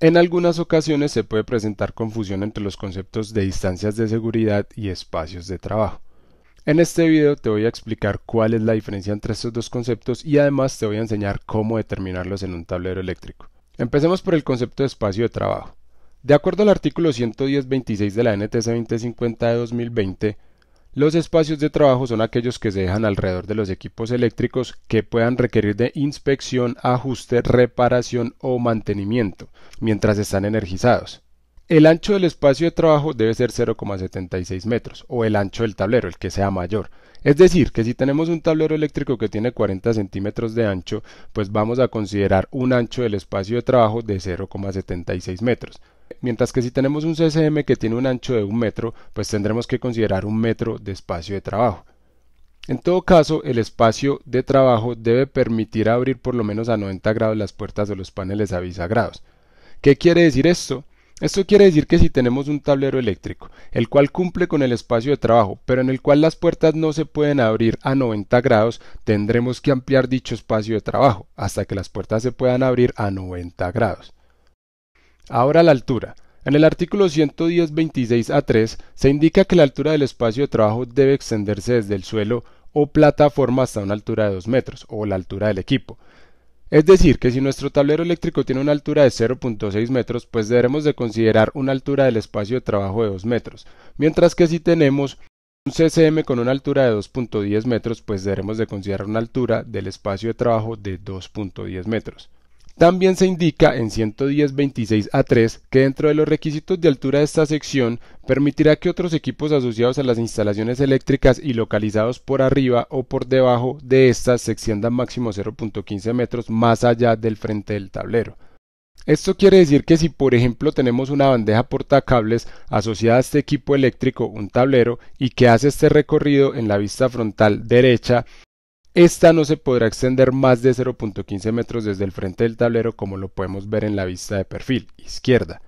En algunas ocasiones se puede presentar confusión entre los conceptos de distancias de seguridad y espacios de trabajo. En este video te voy a explicar cuál es la diferencia entre estos dos conceptos y además te voy a enseñar cómo determinarlos en un tablero eléctrico. Empecemos por el concepto de espacio de trabajo. De acuerdo al artículo 110.26 de la NTC 2050 de 2020, los espacios de trabajo son aquellos que se dejan alrededor de los equipos eléctricos que puedan requerir de inspección, ajuste, reparación o mantenimiento mientras están energizados. El ancho del espacio de trabajo debe ser 0,76 metros o el ancho del tablero, el que sea mayor. Es decir, que si tenemos un tablero eléctrico que tiene 40 centímetros de ancho, pues vamos a considerar un ancho del espacio de trabajo de 0,76 metros. Mientras que si tenemos un CCM que tiene un ancho de 1 metro, pues tendremos que considerar 1 metro de espacio de trabajo. En todo caso, el espacio de trabajo debe permitir abrir por lo menos a 90 grados las puertas de los paneles a bisagrados. ¿Qué quiere decir esto? Esto quiere decir que si tenemos un tablero eléctrico, el cual cumple con el espacio de trabajo, pero en el cual las puertas no se pueden abrir a 90 grados, tendremos que ampliar dicho espacio de trabajo hasta que las puertas se puedan abrir a 90 grados. Ahora la altura. En el artículo 110.26a3 se indica que la altura del espacio de trabajo debe extenderse desde el suelo o plataforma hasta una altura de 2 metros, o la altura del equipo. Es decir, que si nuestro tablero eléctrico tiene una altura de 0,6 metros, pues deberemos de considerar una altura del espacio de trabajo de 2 metros, mientras que si tenemos un CCM con una altura de 2,10 metros, pues deberemos de considerar una altura del espacio de trabajo de 2,10 metros. También se indica en 110.26a3 que dentro de los requisitos de altura de esta sección permitirá que otros equipos asociados a las instalaciones eléctricas y localizados por arriba o por debajo de estas se extiendan máximo 0,15 metros más allá del frente del tablero. Esto quiere decir que si por ejemplo tenemos una bandeja portacables asociada a este equipo eléctrico, un tablero, y que hace este recorrido en la vista frontal derecha, esta no se podrá extender más de 0,15 metros desde el frente del tablero como lo podemos ver en la vista de perfil izquierda.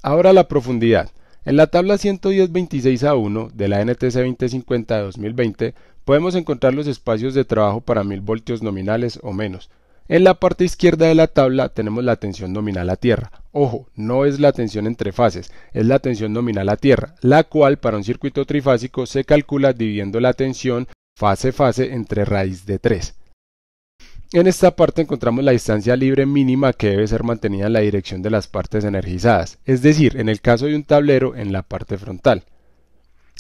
Ahora la profundidad. En la tabla 110.26a1 de la NTC 2050 de 2020 podemos encontrar los espacios de trabajo para 1000 voltios nominales o menos. En la parte izquierda de la tabla tenemos la tensión nominal a tierra. Ojo, no es la tensión entre fases, es la tensión nominal a tierra, la cual para un circuito trifásico se calcula dividiendo la tensión fase-fase entre raíz de 3. En esta parte encontramos la distancia libre mínima que debe ser mantenida en la dirección de las partes energizadas, es decir, en el caso de un tablero, en la parte frontal.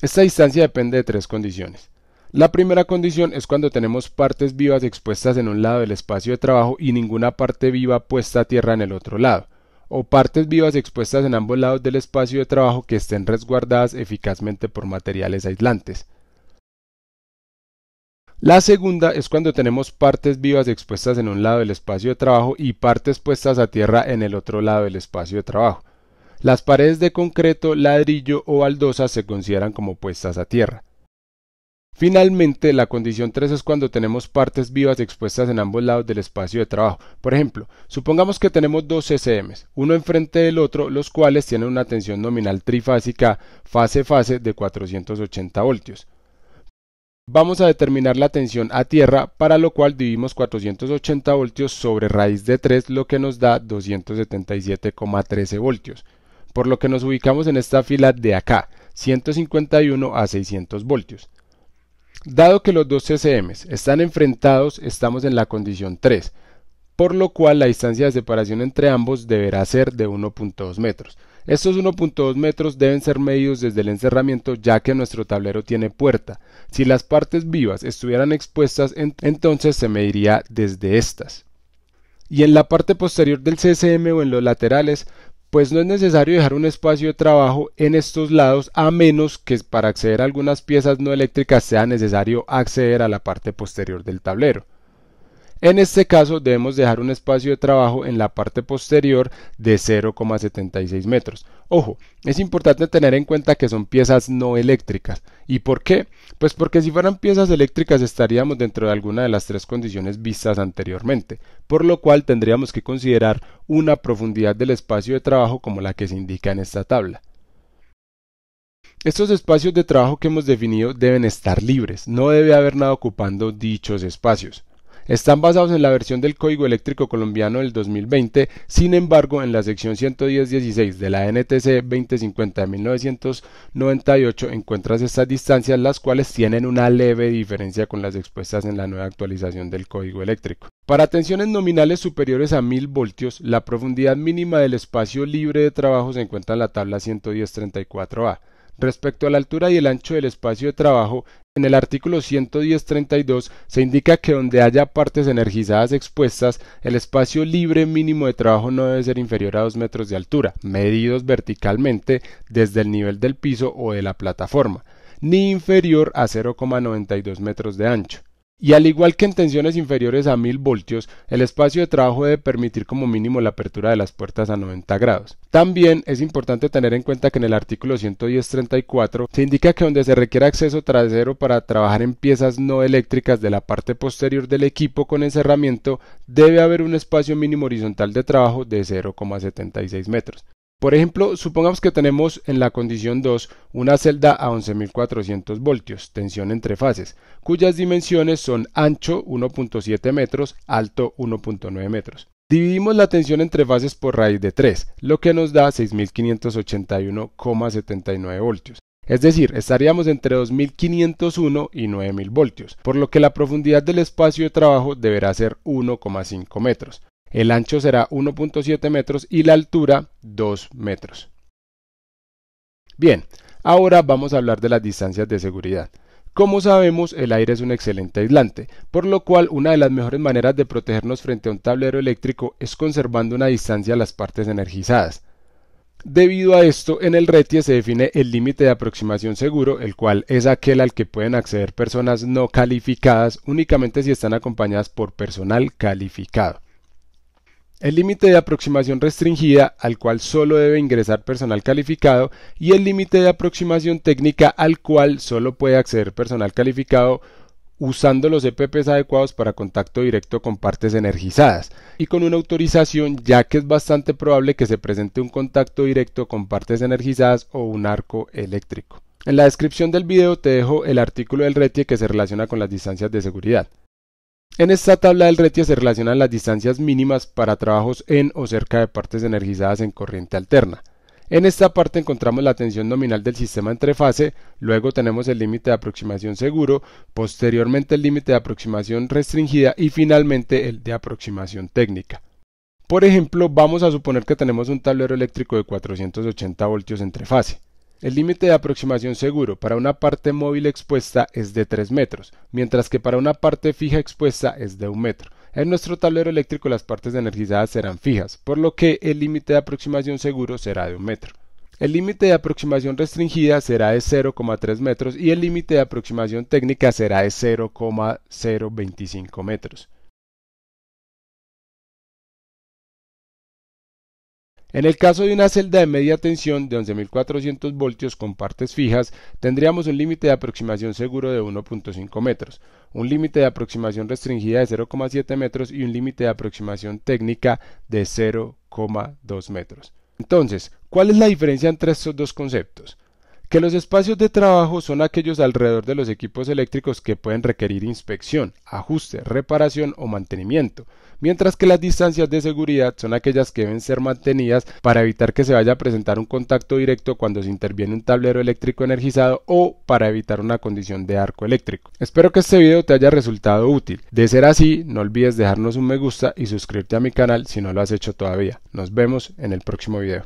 Esta distancia depende de 3 condiciones. La primera condición es cuando tenemos partes vivas expuestas en un lado del espacio de trabajo y ninguna parte viva puesta a tierra en el otro lado, o partes vivas expuestas en ambos lados del espacio de trabajo que estén resguardadas eficazmente por materiales aislantes. La segunda es cuando tenemos partes vivas expuestas en un lado del espacio de trabajo y partes puestas a tierra en el otro lado del espacio de trabajo. Las paredes de concreto, ladrillo o baldosa se consideran como puestas a tierra. Finalmente, la condición 3 es cuando tenemos partes vivas expuestas en ambos lados del espacio de trabajo. Por ejemplo, supongamos que tenemos dos CCMs, uno enfrente del otro, los cuales tienen una tensión nominal trifásica fase-fase de 480 voltios. Vamos a determinar la tensión a tierra, para lo cual dividimos 480 voltios sobre raíz de 3, lo que nos da 277,13 voltios, por lo que nos ubicamos en esta fila de acá, 151 a 600 voltios. Dado que los dos CCMs están enfrentados, estamos en la condición 3, por lo cual la distancia de separación entre ambos deberá ser de 1,2 metros. Estos 1,2 metros deben ser medidos desde el encerramiento, ya que nuestro tablero tiene puerta. Si las partes vivas estuvieran expuestas, entonces se mediría desde estas. Y en la parte posterior del CCM o en los laterales, pues no es necesario dejar un espacio de trabajo en estos lados, a menos que para acceder a algunas piezas no eléctricas sea necesario acceder a la parte posterior del tablero. En este caso debemos dejar un espacio de trabajo en la parte posterior de 0,76 metros. Ojo, es importante tener en cuenta que son piezas no eléctricas. ¿Y por qué? Pues porque si fueran piezas eléctricas estaríamos dentro de alguna de las 3 condiciones vistas anteriormente, por lo cual tendríamos que considerar una profundidad del espacio de trabajo como la que se indica en esta tabla. Estos espacios de trabajo que hemos definido deben estar libres, no debe haber nada ocupando dichos espacios. Están basados en la versión del Código Eléctrico Colombiano del 2020, sin embargo, en la sección 110.16 de la NTC 2050 de 1998 encuentras estas distancias, las cuales tienen una leve diferencia con las expuestas en la nueva actualización del Código Eléctrico. Para tensiones nominales superiores a 1000 voltios, la profundidad mínima del espacio libre de trabajo se encuentra en la tabla 110.34a. Respecto a la altura y el ancho del espacio de trabajo, en el artículo 110.32 se indica que donde haya partes energizadas expuestas, el espacio libre mínimo de trabajo no debe ser inferior a 2 metros de altura, medidos verticalmente desde el nivel del piso o de la plataforma, ni inferior a 0,92 metros de ancho. Y al igual que en tensiones inferiores a 1000 voltios, el espacio de trabajo debe permitir como mínimo la apertura de las puertas a 90 grados. También es importante tener en cuenta que en el artículo 110.34 se indica que donde se requiere acceso trasero para trabajar en piezas no eléctricas de la parte posterior del equipo con encerramiento, debe haber un espacio mínimo horizontal de trabajo de 0,76 metros. Por ejemplo, supongamos que tenemos en la condición 2 una celda a 11.400 voltios, tensión entre fases, cuyas dimensiones son ancho 1.7 metros, alto 1.9 metros. Dividimos la tensión entre fases por raíz de 3, lo que nos da 6.581,79 voltios. Es decir, estaríamos entre 2.501 y 9.000 voltios, por lo que la profundidad del espacio de trabajo deberá ser 1,5 metros. El ancho será 1.7 metros y la altura 2 metros. Bien, ahora vamos a hablar de las distancias de seguridad. Como sabemos, el aire es un excelente aislante, por lo cual una de las mejores maneras de protegernos frente a un tablero eléctrico es conservando una distancia a las partes energizadas. Debido a esto, en el RETIE se define el límite de aproximación seguro, el cual es aquel al que pueden acceder personas no calificadas únicamente si están acompañadas por personal calificado. El límite de aproximación restringida, al cual solo debe ingresar personal calificado, y el límite de aproximación técnica, al cual solo puede acceder personal calificado usando los EPPs adecuados para contacto directo con partes energizadas y con una autorización, ya que es bastante probable que se presente un contacto directo con partes energizadas o un arco eléctrico. En la descripción del video te dejo el artículo del RETIE que se relaciona con las distancias de seguridad. En esta tabla del RETIE se relacionan las distancias mínimas para trabajos en o cerca de partes energizadas en corriente alterna. En esta parte encontramos la tensión nominal del sistema entre fase, luego tenemos el límite de aproximación seguro, posteriormente el límite de aproximación restringida y finalmente el de aproximación técnica. Por ejemplo, vamos a suponer que tenemos un tablero eléctrico de 480 voltios entre fase. El límite de aproximación seguro para una parte móvil expuesta es de 3 metros, mientras que para una parte fija expuesta es de 1 metro. En nuestro tablero eléctrico las partes energizadas serán fijas, por lo que el límite de aproximación seguro será de 1 metro. El límite de aproximación restringida será de 0,3 metros y el límite de aproximación técnica será de 0,025 metros. En el caso de una celda de media tensión de 11.400 voltios con partes fijas, tendríamos un límite de aproximación seguro de 1.5 metros, un límite de aproximación restringida de 0,7 metros y un límite de aproximación técnica de 0,2 metros. Entonces, ¿cuál es la diferencia entre estos dos conceptos? Que los espacios de trabajo son aquellos alrededor de los equipos eléctricos que pueden requerir inspección, ajuste, reparación o mantenimiento, mientras que las distancias de seguridad son aquellas que deben ser mantenidas para evitar que se vaya a presentar un contacto directo cuando se interviene un tablero eléctrico energizado o para evitar una condición de arco eléctrico. Espero que este video te haya resultado útil. De ser así, no olvides dejarnos un me gusta y suscribirte a mi canal si no lo has hecho todavía. Nos vemos en el próximo video.